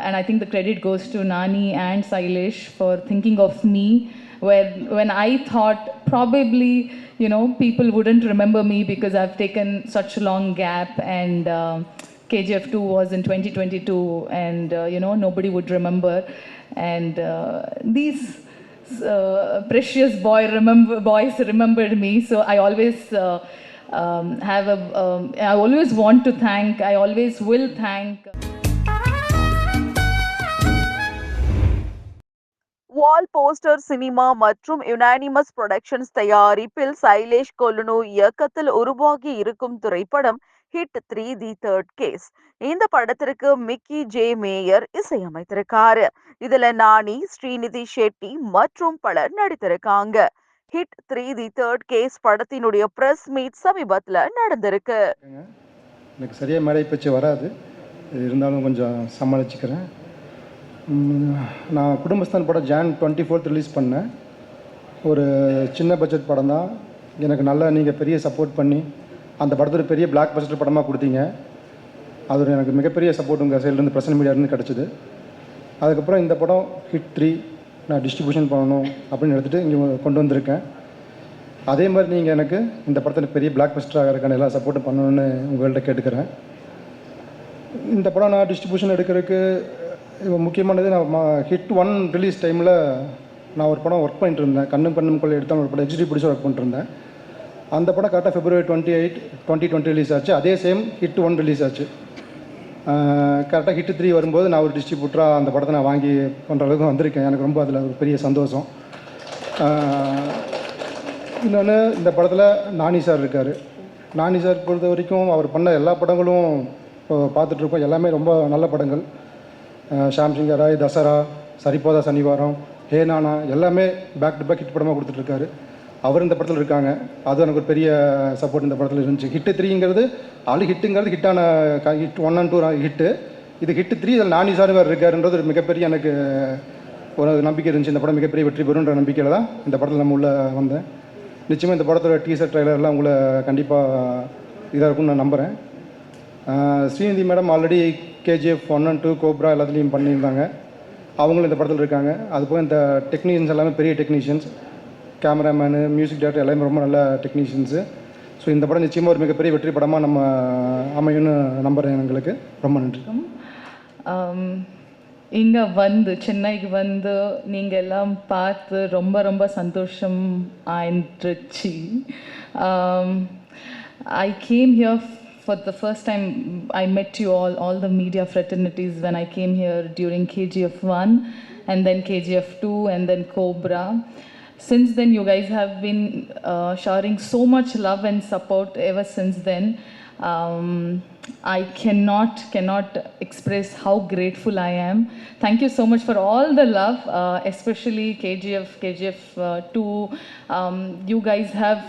and I think the credit goes to Nani and Sailesh for thinking of me when I thought probably, people wouldn't remember me because I've taken such a long gap, and KGF 2 was in 2022, and nobody would remember. And these precious boys remembered me, so I always I always want to thank, I always will thank. Wall poster cinema மற்றும் unanimous productions தயாரிப்பில் சைலேஷ் கொலுனு இயக்கத்தில் உருவாகி இருக்கும் திரைப்படம் HIT3 the third case. இந்த படத்திற்கு Mickey J mayor இசையமைத்திருக்காரு. இதுல நானி, ஸ்ரீநிதி ஷெட்டி மற்றும் பலர் நடித்திருக்காங்க. HIT3 தி தேர்ட் கேஸ் படத்தினுடைய பிரஸ் மீட் சமீபத்துல நடந்திருக்கு. எனக்கு சரியா மேடை பேச்சு வராது, இருந்தாலும் கொஞ்சம் சமாளிச்சுக்கிறேன். நான் குடும்பஸ்தான் படம் Jan 24 ரிலீஸ் பண்ணேன். ஒரு சின்ன பட்ஜெட் படம் தான். எனக்கு நல்லா நீங்கள் பெரிய சப்போர்ட் பண்ணி அந்த படத்தில் பெரிய பிளாக் பஸ்டர் படமாக கொடுத்தீங்க. அது எனக்கு மிகப்பெரிய சப்போர்ட் உங்கள் சைட்லேருந்து பிரசன்ட் மீடியாவிலேருந்து கிடச்சிது. அதுக்கப்புறம் இந்த படம் HIT3 நான் டிஸ்ட்ரிபியூஷன் பண்ணணும் அப்படின்னு எடுத்துகிட்டு இங்கே கொண்டு வந்திருக்கேன். அதே மாதிரி நீங்கள் எனக்கு இந்த படத்தில் பெரிய பிளாக் பஸ்டர் ஆகிறதுக்கான எல்லா சப்போர்ட்டும் பண்ணணுன்னு உங்கள்கிட்ட கேட்டுக்கிறேன். இந்த படம் நான் டிஸ்ட்ரிபியூஷன் எடுக்கிறதுக்கு முக்கியமானது, நான் HIT1 ரிலீஸ் டைமில் நான் ஒரு படம் ஒர்க் பண்ணிட்டு இருந்தேன். கண்ணும் கொள்ளை எடுத்தால் ஒரு படம் HIT பிடிச்சி ஒர்க் பண்ணிட்டுருந்தேன். அந்த படம் கரெக்டாக February 28, 2020 ரிலீஸ் ஆச்சு. அதே சேம் HIT1 ரிலீஸ் ஆச்சு. கரெக்டாக HIT3 வரும்போது நான் ஒரு டிஸ்ட்ரிபியூட்டராக அந்த படத்தை நான் வாங்கி பண்ணுற அளவுக்கு வந்திருக்கேன். எனக்கு ரொம்ப அதில் ஒரு பெரிய சந்தோஷம். இன்னொன்று, இந்த படத்தில் நானி சார் இருக்கார். நானி சார் பொறுத்த வரைக்கும் அவர் பண்ண எல்லா படங்களும் பார்த்துட்ருக்கோம். எல்லாமே ரொம்ப நல்ல படங்கள். ஷாம் சிங்கா ராய், தசரா, சரிபோதா சனிவாரம், ஹே நானா எல்லாமே பேக் டு பேக் ஹிட் படமாக கொடுத்துட்ருக்காரு. அவர் இந்த படத்தில் இருக்காங்க. அது எனக்கு ஒரு பெரிய சப்போர்ட் இந்த படத்தில் இருந்துச்சு. HIT3ங்கிறது ஹிட்டுங்கிறது ஹிட்டான HIT 1 and 2 ஹிட்டு. இது HIT3 இதில் நானி சார் வேறு இருக்காருன்றது ஒரு மிகப்பெரிய எனக்கு ஒரு நம்பிக்கை இருந்துச்சு. இந்த படம் மிகப்பெரிய வெற்றி பெறுன்ற நம்பிக்கையில் தான் இந்த படத்தில் நம்ம உள்ளே வந்தேன். நிச்சயமாக இந்த படத்தோட டீசர் ட்ரைலர்லாம் உங்களை கண்டிப்பாக இதாக இருக்கும்னு நான் நம்புகிறேன். Srinidhi madam already KGF 1 and 2 cobra எல்லாத்துலேயும் பண்ணியிருந்தாங்க. அவங்களும் இந்த படத்தில் இருக்காங்க. அதுபோல் இந்த டெக்னீஷியன்ஸ் எல்லாமே பெரிய டெக்னீஷியன்ஸ், கேமராமேனு, மியூசிக் டைரக்டர் எல்லாமே ரொம்ப நல்ல டெக்னீஷியன்ஸு. ஸோ இந்த படம் நிச்சயமாக ஒரு மிகப்பெரிய வெற்றி படமாக நம்ம அமையும்னு நம்புகிறேன். எங்களுக்கு ரொம்ப நன்றி. இங்கே வந்து சென்னைக்கு வந்து நீங்கள் எல்லாம் பார்த்து ரொம்ப ரொம்ப சந்தோஷம் ஆயிடுச்சு. I came here for the first time. I met you all the media fraternities when I came here during KGF 1 and then KGF 2 and then Cobra. Since then you guys have been showering so much love and support ever since then. I cannot express how grateful I am. Thank you so much for all the love, especially KGF 2. You guys have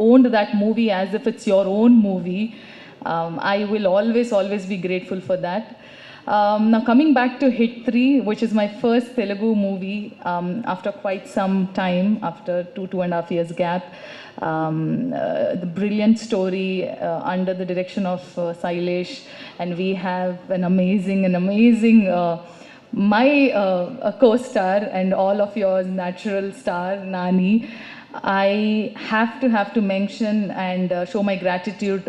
owned that movie as if it's your own movie. I will always be grateful for that. Now coming back to HIT3, which is my first Telugu movie after quite some time, after 2.5 years gap. The brilliant story under the direction of Sailesh, and we have an amazing my co-star and all of yours natural star Nani. I have to mention and show my gratitude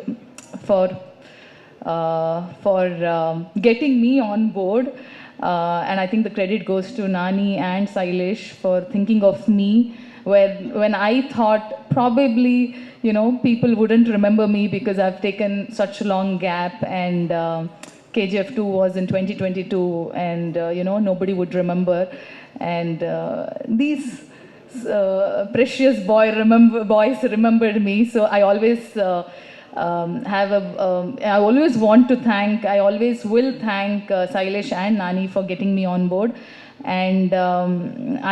for getting me on board, and I think the credit goes to Nani and Sailesh for thinking of me when I thought probably people wouldn't remember me because I've taken such a long gap, and KGF 2 was in 2022, and nobody would remember. And these precious boys remembered me, so I always I always want to thank, I always will thank Sailesh and Nani for getting me on board. And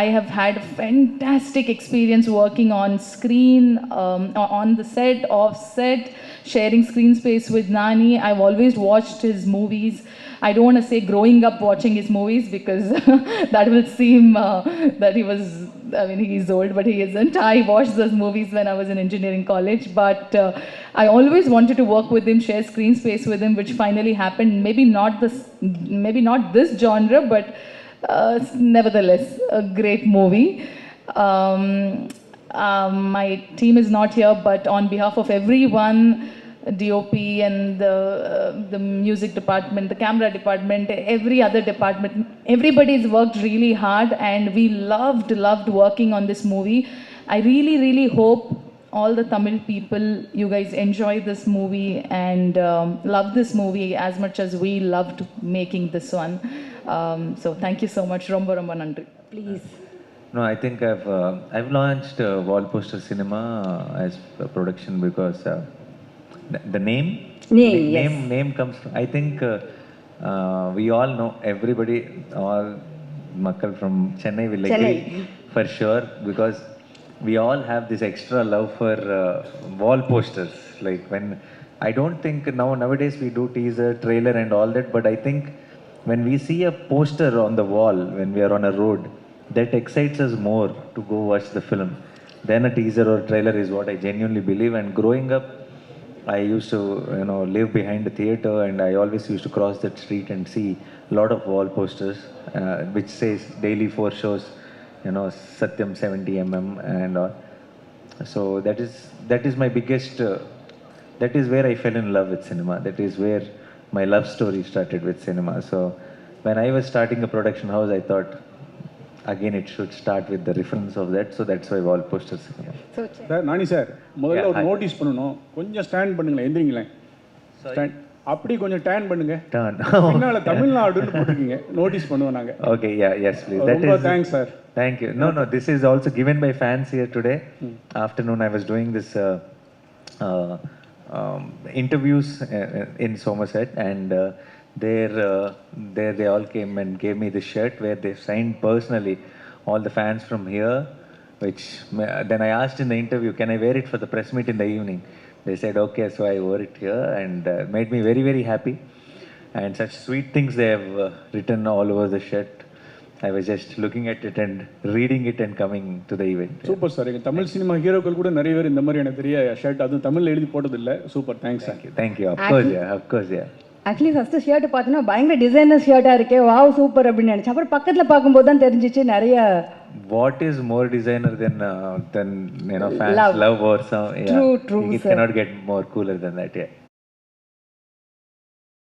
I have had a fantastic experience working on screen, on the set, off set, sharing screen space with Nani. I've always watched his movies. I don't want to say growing up watching his movies because that will seem that he was, I mean, he's old, but he isn't. I watched those movies when I was in engineering college, but I always wanted to work with him, share screen space with him, which finally happened. Maybe not this genre, but nevertheless, a great movie. My team is not here, but on behalf of everyone, DOP and the music department, the camera department, every other department, everybody's worked really hard, and we loved working on this movie. I really hope all the Tamil people, you guys enjoy this movie and love this movie as much as we loved making this one. So thank you so much. Romba nandri. Please. No, I think I've launched Wall Poster Cinema as a production because the name comes from, I think we all know, everybody, all Makkal from Chennai will agree for sure, because we all have this extra love for wall posters. Like when, I don't think nowadays we do teaser, trailer and all that, but I think when we see a poster on the wall, when we are on a road, that excites us more to go watch the film than a teaser or trailer is what I genuinely believe. And growing up, I used to, live behind the theater, and I always used to cross that street and see a lot of wall posters, which says daily 4 shows, Satyam 70 and all. So that is my biggest, that is where I fell in love with cinema. That is where my love story started with cinema. So when I was starting a production house, I thought, again, it should start with the reference of that. So that's why wall posters. Sir, Nani sir, முதல்ல ஒரு notice பண்ணனும். கொஞ்சம் stand பண்ணுங்களேன், எந்திரிங்களேன். Stand அப்படி கொஞ்சம் turn பண்ணுங்க. Turn. பின்னால தமிழ்நாடுன்னு போட்டுக்கீங்க. நோட்டீஸ் பண்ணுவோம் நாங்க. Okay, yes please. ரொம்ப thanks sir. Thank you. No, this is also given by fans here today. Afternoon I was doing this interviews in Somerset, and there they all came and gave me this shirt where they signed personally all the fans from here, which then I asked in the interview, can I wear it for the press meet in the evening? They said okay, so I wore it here, and made me very happy. And such sweet things they have written all over the shirt. I was just looking at it and reading it and coming to the event. Super sir. எங்க Tamil cinema ஹீரோக்கள் கூட நிறைய பேர் இந்த மாதிரி எனக்கு தெரிய shirt அதுவும் தமிழ்ல எழுதி போட்டது இல்ல. Super, thanks sir. Thank you. Of course, yeah. Actually first shirt பார்த்தோன்னா பயங்கர டிசைனர் ஷர்ட்டாக இருக்கே, வாவ் சூப்பர் அப்படின்னு நினச்சேன். அப்புறம் பக்கத்தில் பார்க்கும்போது தான் தெரிஞ்சிச்சு நிறைய. What is more designer than fans love or some? Yeah. True. It cannot get more cooler than that. Yeah.